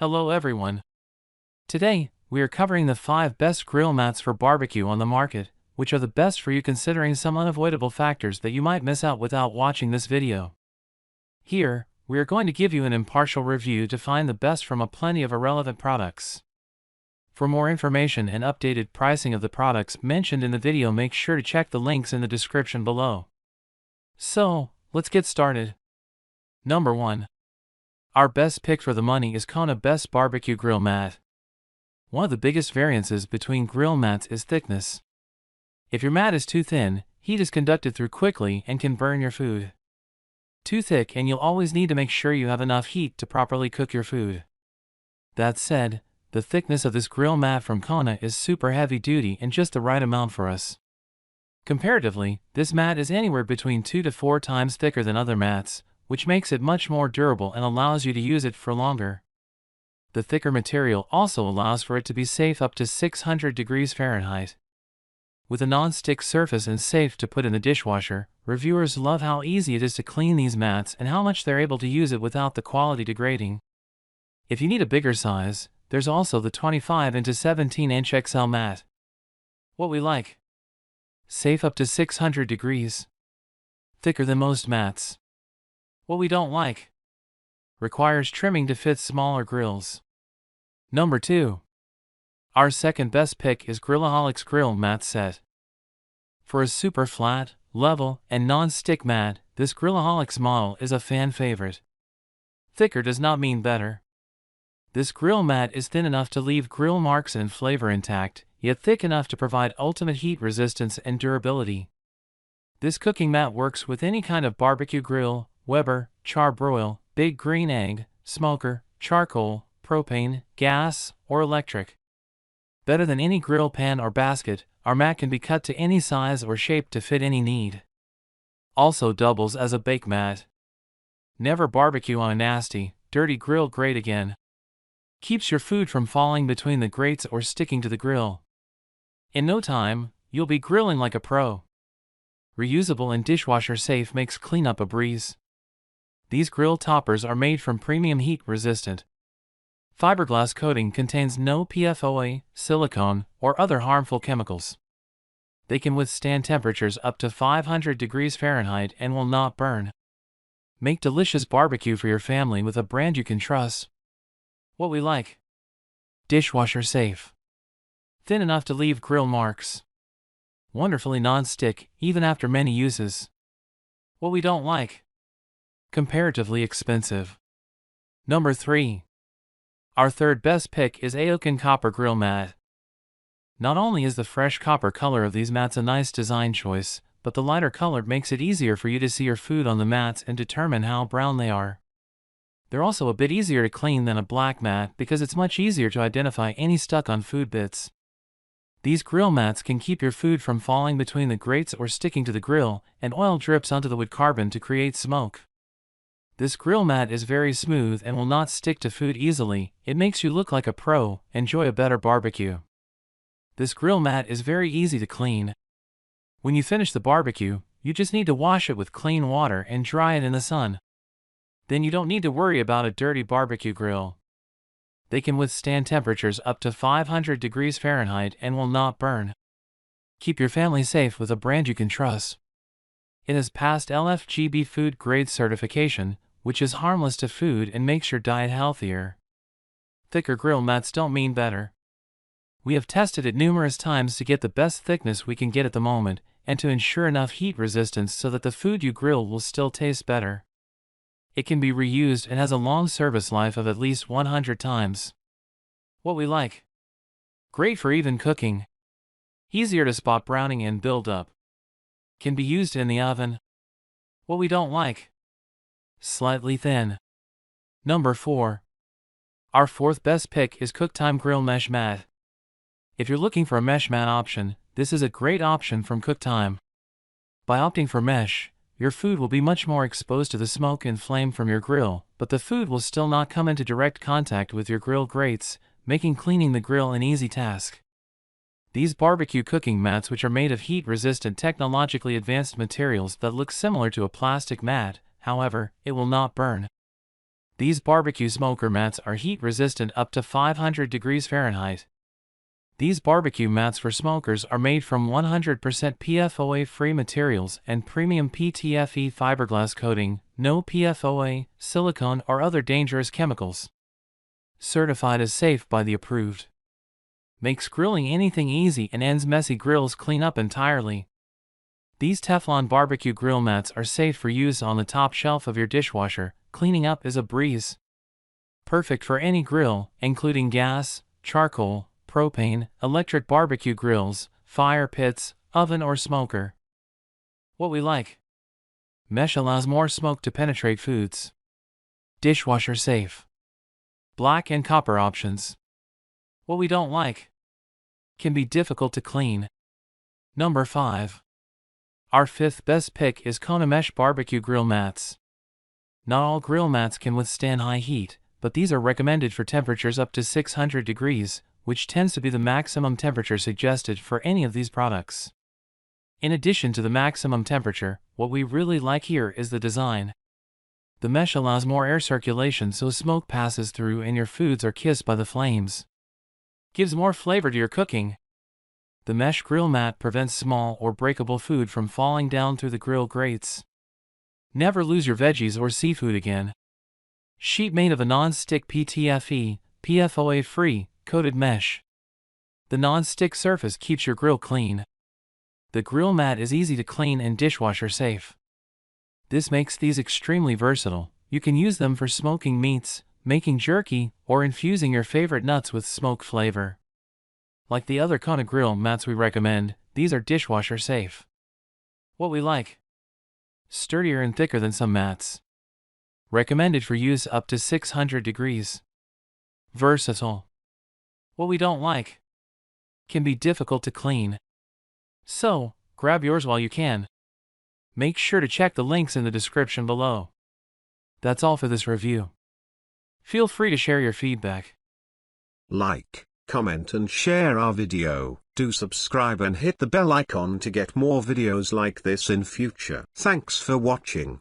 Hello everyone. Today, we are covering the 5 best grill mats for barbecue on the market, which are the best for you considering some unavoidable factors that you might miss out without watching this video. Here, we are going to give you an impartial review to find the best from a plenty of irrelevant products. For more information and updated pricing of the products mentioned in the video, make sure to check the links in the description below. So, let's get started. Number 1. Our best pick for the money is Kona Best Barbecue Grill Mat. One of the biggest variances between grill mats is thickness. If your mat is too thin, heat is conducted through quickly and can burn your food. Too thick and you'll always need to make sure you have enough heat to properly cook your food. That said, the thickness of this grill mat from Kona is super heavy duty and just the right amount for us. Comparatively, this mat is anywhere between 2 to 4 times thicker than other mats, which makes it much more durable and allows you to use it for longer. The thicker material also allows for it to be safe up to 600 degrees Fahrenheit. With a non-stick surface and safe to put in the dishwasher, reviewers love how easy it is to clean these mats and how much they're able to use it without the quality degrading. If you need a bigger size, there's also the 25 into 17 inch XL mat. What we like: safe up to 600 degrees. Thicker than most mats. What we don't like: requires trimming to fit smaller grills. Number 2. Our second best pick is Grillaholics Grill Mat Set. For a super flat, level, and non-stick mat, this Grillaholics model is a fan favorite. Thicker does not mean better. This grill mat is thin enough to leave grill marks and flavor intact, yet thick enough to provide ultimate heat resistance and durability. This cooking mat works with any kind of barbecue grill: Weber, charbroil, big green egg, smoker, charcoal, propane, gas, or electric. Better than any grill pan or basket, our mat can be cut to any size or shape to fit any need. Also doubles as a bake mat. Never barbecue on a nasty, dirty grill grate again. Keeps your food from falling between the grates or sticking to the grill. In no time, you'll be grilling like a pro. Reusable and dishwasher safe, makes cleanup a breeze. These grill toppers are made from premium heat resistant fiberglass coating, contains no PFOA, silicone, or other harmful chemicals. They can withstand temperatures up to 500 degrees Fahrenheit and will not burn. Make delicious barbecue for your family with a brand you can trust. What we like: dishwasher safe. Thin enough to leave grill marks. Wonderfully non-stick, even after many uses. What we don't like: comparatively expensive. Number 3. Our third best pick is Aoocan Copper Grill Mat. Not only is the fresh copper color of these mats a nice design choice, but the lighter color makes it easier for you to see your food on the mats and determine how brown they are. They're also a bit easier to clean than a black mat because it's much easier to identify any stuck-on food bits. These grill mats can keep your food from falling between the grates or sticking to the grill, and oil drips onto the wood carbon to create smoke. This grill mat is very smooth and will not stick to food easily. It makes you look like a pro, enjoy a better barbecue. This grill mat is very easy to clean. When you finish the barbecue, you just need to wash it with clean water and dry it in the sun. Then you don't need to worry about a dirty barbecue grill. They can withstand temperatures up to 500 degrees Fahrenheit and will not burn. Keep your family safe with a brand you can trust. It has passed LFGB food grade certification, which is harmless to food and makes your diet healthier. Thicker grill mats don't mean better. We have tested it numerous times to get the best thickness we can get at the moment, and to ensure enough heat resistance so that the food you grill will still taste better. It can be reused and has a long service life of at least 100 times. What we like: great for even cooking. Easier to spot browning and build up. Can be used in the oven. What we don't like: slightly thin. Number 4. Our fourth best pick is Cooktime Grill Mesh Mat. If you're looking for a mesh mat option, this is a great option from Cooktime. By opting for mesh, your food will be much more exposed to the smoke and flame from your grill, but the food will still not come into direct contact with your grill grates, making cleaning the grill an easy task. These barbecue cooking mats, which are made of heat-resistant technologically advanced materials that look similar to a plastic mat, however, it will not burn. These barbecue smoker mats are heat resistant up to 500 degrees Fahrenheit. These barbecue mats for smokers are made from 100% PFOA-free materials and premium PTFE fiberglass coating, no PFOA, silicone or other dangerous chemicals. Certified as safe by the approved. Makes grilling anything easy and ends messy grills clean up entirely. These Teflon barbecue grill mats are safe for use on the top shelf of your dishwasher. Cleaning up is a breeze. Perfect for any grill, including gas, charcoal, propane, electric barbecue grills, fire pits, oven or smoker. What we like. Mesh allows more smoke to penetrate foods. Dishwasher safe. Black and copper options. What we don't like. Can be difficult to clean. Number 5. Our 5th best pick is Kona Mesh Barbecue Grill Mats. Not all grill mats can withstand high heat, but these are recommended for temperatures up to 600 degrees, which tends to be the maximum temperature suggested for any of these products. In addition to the maximum temperature, what we really like here is the design. The mesh allows more air circulation so smoke passes through and your foods are kissed by the flames. Gives more flavor to your cooking. The mesh grill mat prevents small or breakable food from falling down through the grill grates. Never lose your veggies or seafood again. Sheet made of a non-stick PTFE, PFOA-free, coated mesh. The non-stick surface keeps your grill clean. The grill mat is easy to clean and dishwasher safe. This makes these extremely versatile. You can use them for smoking meats, making jerky, or infusing your favorite nuts with smoke flavor. Like the other Kona grill mats we recommend, these are dishwasher safe. What we like. Sturdier and thicker than some mats. Recommended for use up to 600 degrees. Versatile. What we don't like. Can be difficult to clean. So, grab yours while you can. Make sure to check the links in the description below. That's all for this review. Feel free to share your feedback. Like, comment and share our video. Do subscribe and hit the bell icon to get more videos like this in future. Thanks for watching.